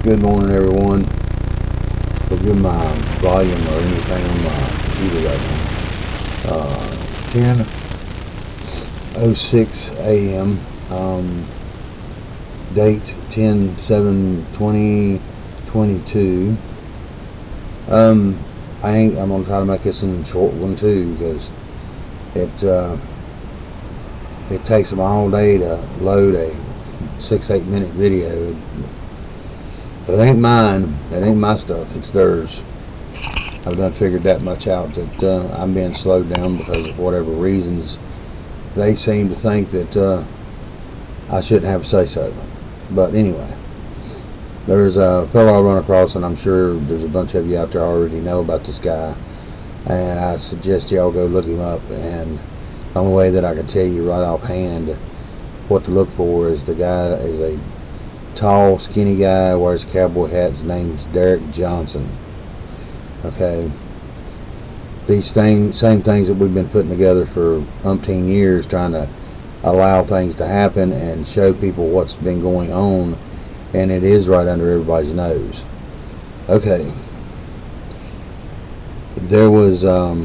Good morning, everyone. Forgive my volume or anything on my computer right now. 10:06 a.m. Date 10/7/2022. I'm gonna try to make this a short one too, because it takes them all day to load a 6-8 minute video. But it ain't mine. It ain't my stuff. It's theirs. I've done figured that much out, that I'm being slowed down because of whatever reasons. They seem to think that I shouldn't have a say-so. But anyway, there's a fellow I run across, and I'm sure there's a bunch of you out there already know about this guy. And I suggest y'all go look him up. And the only way that I can tell you right offhand what to look for is the guy is a tall, skinny guy, wears a cowboy hat. His name's Derek Johnson. Okay, these same things that we've been putting together for umpteen years, trying to allow things to happen and show people what's been going on, and it is right under everybody's nose. Okay, there was a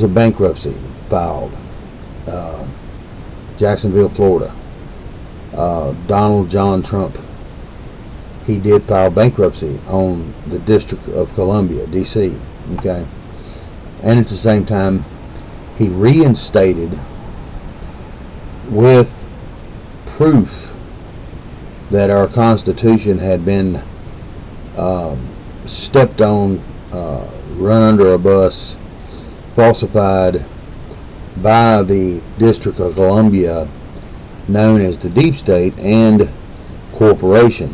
bankruptcy filed. Jacksonville, Florida. Donald John Trump, he did file bankruptcy on the District of Columbia, D.C. Okay, and at the same time, he reinstated with proof that our Constitution had been stepped on, run under a bus, falsified by the District of Columbia, known as the Deep State and Corporation.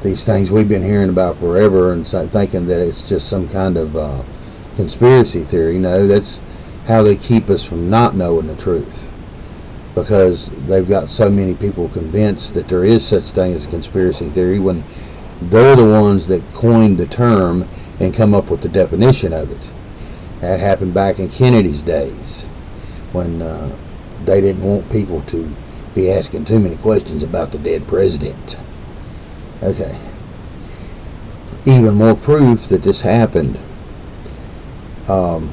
These things we've been hearing about forever and thinking that it's just some kind of conspiracy theory. No, that's how they keep us from not knowing the truth, because they've got so many people convinced that there is such thing as a conspiracy theory, when they're the ones that coined the term and come up with the definition of it. That happened back in Kennedy's days, when they didn't want people to be asking too many questions about the dead president. Okay. Even more proof that this happened. I'm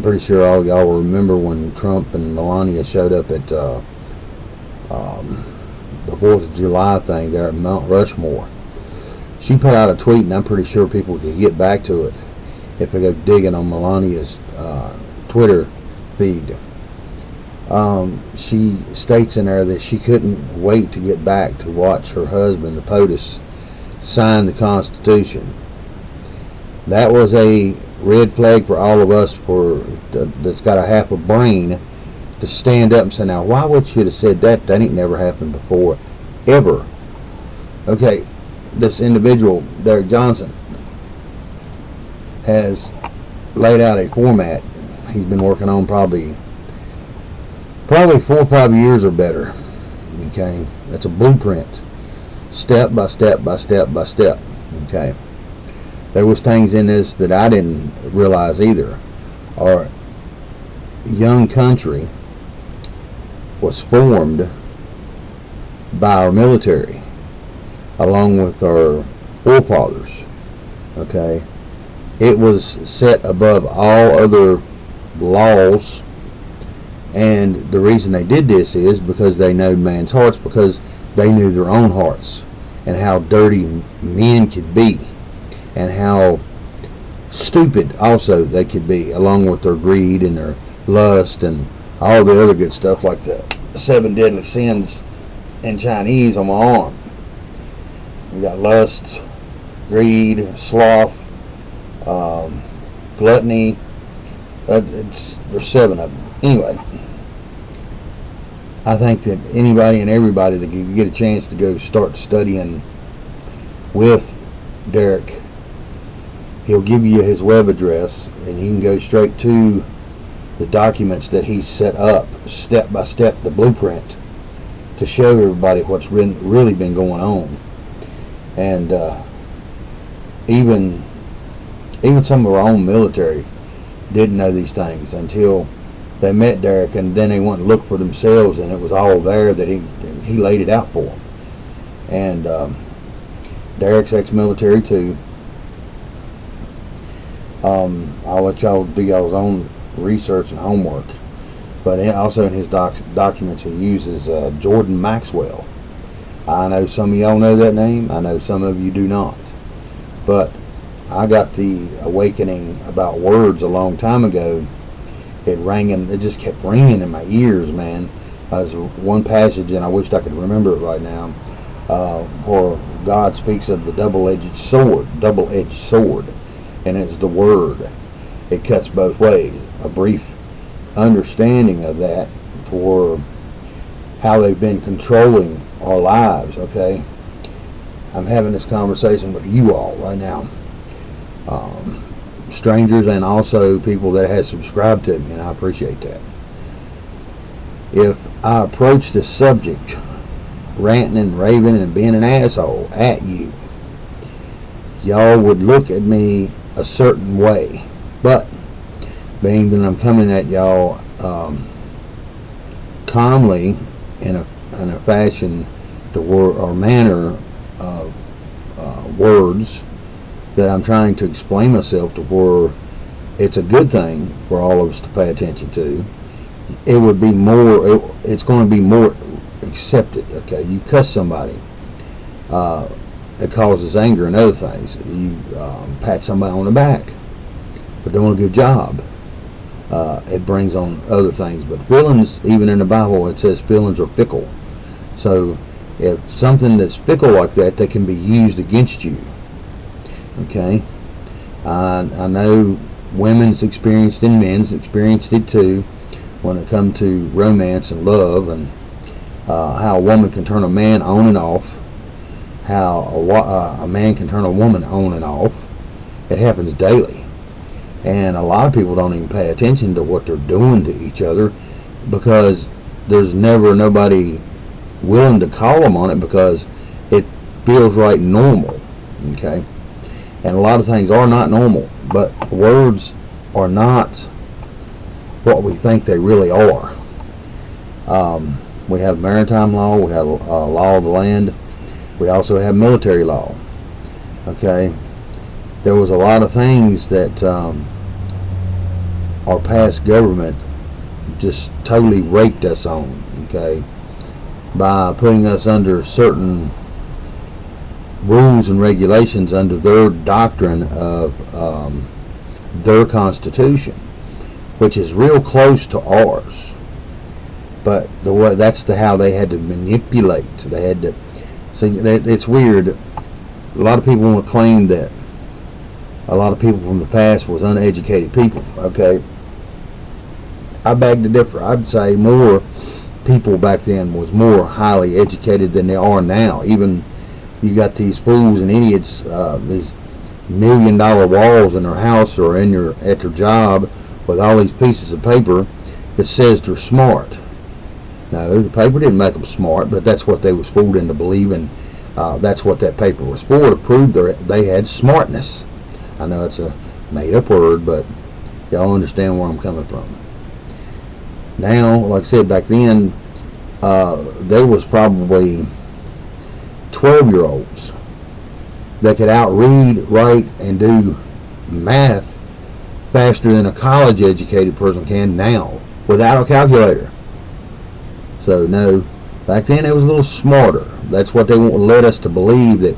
pretty sure all y'all will remember when Trump and Melania showed up at the 4th of July thing there at Mount Rushmore. She put out a tweet, and I'm pretty sure people could get back to it if they go digging on Melania's Twitter feed. She states in there that she couldn't wait to get back to watch her husband, the POTUS, sign the Constitution. That was a red flag for all of us that's got a half a brain to stand up and say, now, why would you have said that? That ain't never happened before, ever. Okay, this individual, Derek Johnson, has laid out a format he's been working on probably 4 or 5 years or better. Okay, that's a blueprint, step by step by step by step. Okay, there was things in this that I didn't realize either. Our young country was formed by our military along with our forefathers. Okay, it was set above all other laws, and the reason they did this is because they know man's hearts, because they knew their own hearts and how dirty men could be and how stupid also they could be, along with their greed and their lust and all the other good stuff, like the 7 deadly sins in Chinese on my arm. We got lust, greed, sloth, gluttony. There's 7 of them. Anyway, I think that anybody and everybody that can get a chance to go start studying with Derek, he'll give you his web address, and you can go straight to the documents that he's set up, step by step, the blueprint, to show everybody what's really been going on. And even some of our own military didn't know these things until they met Derek, and then they went to look for themselves, and it was all there that he laid it out for them. And Derek's ex-military too. I'll let y'all do y'all's own research and homework. But also in his documents he uses Jordan Maxwell. I know some of y'all know that name. I know some of you do not. But I got the awakening about words a long time ago. It just kept ringing in my ears, man. There's one passage, and I wished I could remember it right now, where God speaks of the double-edged sword, and it's the word. It cuts both ways. A brief understanding of that for how they've been controlling our lives, okay? I'm having this conversation with you all right now. Strangers and also people that have subscribed to me, and I appreciate that. If I approach the subject ranting and raving and being an asshole at you, y'all would look at me a certain way. But being that I'm coming at y'all calmly in a fashion or manner of words that I'm trying to explain myself to where it's a good thing for all of us to pay attention to, it would be more, it's going to be more accepted. Okay, you cuss somebody, it causes anger and other things. You pat somebody on the back for doing a good job, it brings on other things. But feelings, even in the Bible, it says feelings are fickle. So if something that's fickle like that, they can be used against you. Okay, I know women's experienced it and men's experienced it too when it comes to romance and love, and how a woman can turn a man on and off, how a man can turn a woman on and off. It happens daily, and a lot of people don't even pay attention to what they're doing to each other because there's never nobody willing to call them on it because it feels right and normal. Okay, and a lot of things are not normal, but words are not what we think they really are. We have maritime law, we have law of the land, we also have military law. Okay, there was a lot of things that our past government just totally raped us on, okay, by putting us under certain rules and regulations under their doctrine of their constitution, which is real close to ours. But the way how they had to manipulate. They had to see. It's weird. A lot of people want to claim that a lot of people from the past was uneducated people. Okay, I beg to differ. I'd say more people back then was more highly educated than they are now. Even you got these fools and idiots, these $1 million walls in their house or at their job with all these pieces of paper that says they're smart. No, the paper didn't make them smart, but that's what they was fooled into believing. That's what that paper was for, to prove they had smartness. I know it's a made-up word, but y'all understand where I'm coming from. Now, like I said, back then, there was probably 12-year-olds that could outread, write, and do math faster than a college-educated person can now without a calculator. So no, back then it was a little smarter. That's what they led us to believe, that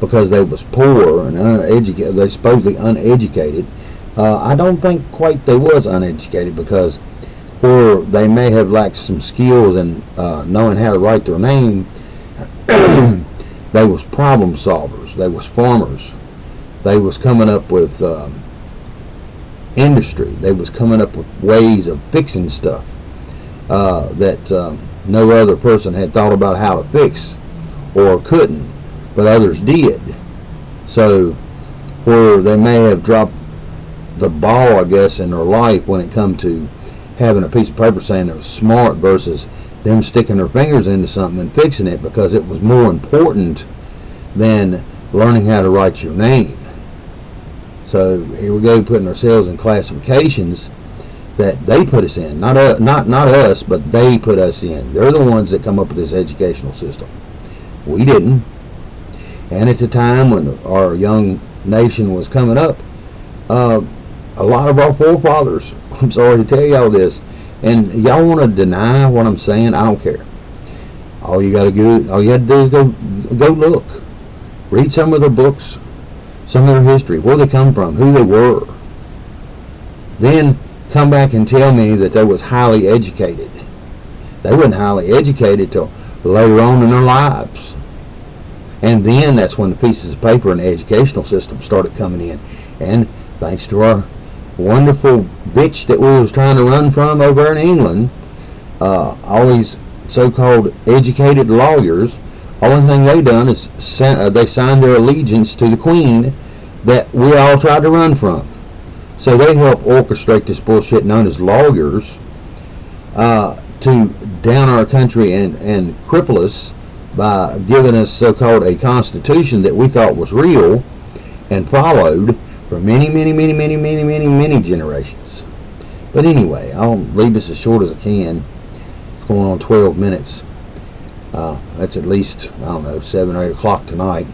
because they was poor and uneducated, they supposedly uneducated. I don't think quite they was uneducated, because where they may have lacked some skills in knowing how to write their name, they was problem solvers. They was farmers. They was coming up with industry. They was coming up with ways of fixing stuff that no other person had thought about how to fix or couldn't, but others did. So where they may have dropped the ball, I guess, in their life when it come to having a piece of paper saying it was smart versus them sticking their fingers into something and fixing it, because it was more important than learning how to write your name. So here we go, putting ourselves in classifications that they put us in. Not us, but they put us in. They're the ones that come up with this educational system. We didn't. And at the time when our young nation was coming up, a lot of our forefathers, I'm sorry to tell y'all this, and y'all want to deny what I'm saying, I don't care. All you had to do is go look. Read some of their books, some of their history, where they come from, who they were. Then come back and tell me that they was highly educated. They weren't highly educated till later on in their lives. And then that's when the pieces of paper and the educational system started coming in. And thanks to our wonderful bitch that we was trying to run from over in England, all these so-called educated lawyers, only thing they done is they signed their allegiance to the Queen that we all tried to run from. So they helped orchestrate this bullshit known as lawyers to down our country and cripple us by giving us so-called a constitution that we thought was real and followed for many generations. But anyway, I'll leave this as short as I can. It's going on 12 minutes. That's at least, I don't know, 7 or 8 o'clock tonight.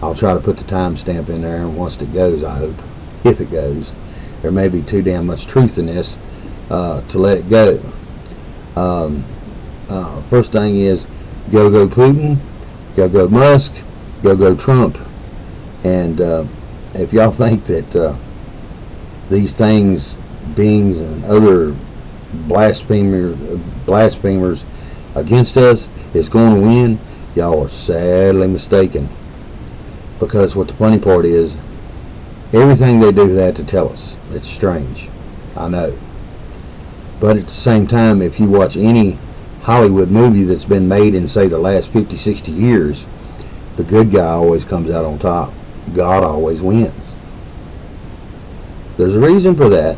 I'll try to put the timestamp in there, and once it goes, I hope, if it goes. There may be too damn much truth in this to let it go. First thing is, go Putin, go Musk, go Trump. And if y'all think that these things, beings and other blasphemers against us is going to win, y'all are sadly mistaken. Because what the funny part is, everything they do that to tell us. It's strange, I know. But at the same time, if you watch any Hollywood movie that's been made in, say, the last 50, 60 years, the good guy always comes out on top. God always wins. There's a reason for that.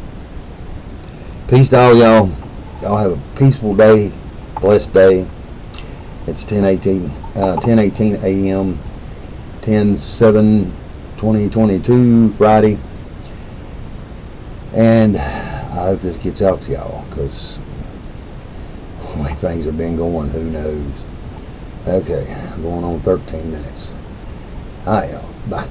Peace to all y'all. Y'all have a peaceful day, blessed day. It's 10:18 a.m. 10/7/2022, Friday. And I hope this gets out to y'all, because the way things have been going, who knows. Okay, going on 13 minutes. Alright, y'all. Bye.